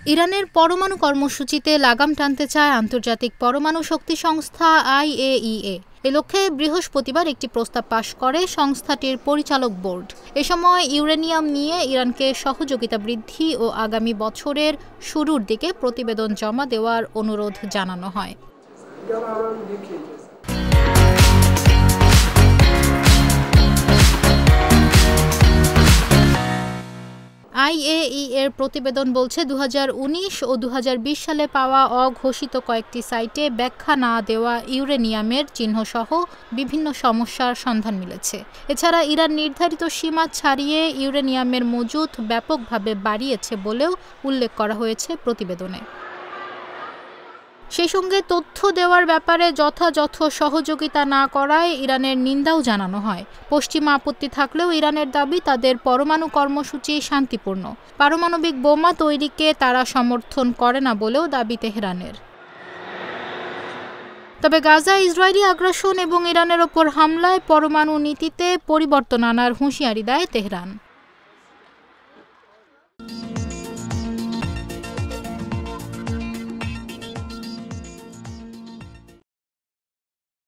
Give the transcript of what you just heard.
ইরানের পরমাণু কর্মসূচিতে লাগাম টানতে চায় আন্তর্জাতিক পরমাণু শক্তি সংস্থা IAEA। এ লক্ষ্যে বৃহস্পতিবার একটি প্রস্তাব পাশ করে সংস্থাটির পরিচালক বোর্ড। এ সময় ইউরেনিয়াম নিয়ে ইরানকে সহযোগিতা বৃদ্ধি ও আগামী বছরের শুরুর দিকে প্রতিবেদন জমা দেওয়ার অনুরোধ জানানো হয়। IAEA এর প্রতিবেদন বলছে 2019 ও 2020 সালে পাওয়া অঘোষিত কয়েকটি সাইটে ব্যাখ্যা না দেওয়া ইউরেনিয়ামের চিহ্নসহ বিভিন্ন সমস্যার সন্ধান মিলেছে। এছাড়া ইরান নির্ধারিত সীমা ছাড়িয়ে ইউরেনিয়ামের মজুত ব্যাপকভাবে বাড়িয়েছে বলেও উল্লেখ করা হয়েছে প্রতিবেদনে। সেই সঙ্গে তথ্য দেওয়ার ব্যাপারে যথাযথ সহযোগিতা না করায় ইরানের নিন্দাও জানানো হয়। পশ্চিমা আপত্তি থাকলেও ইরানের দাবি তাদের পরমাণু কর্মসূচি শান্তিপূর্ণ। পারমাণবিক বোমা তৈরিকে তারা সমর্থন করে না বলেও দাবি তেহরানের। তবে গাজা ইসরায়েলি আগ্রাসন এবং ইরানের ওপর হামলায় পরমাণু নীতিতে পরিবর্তন আনার হুঁশিয়ারি দেয় তেহরান।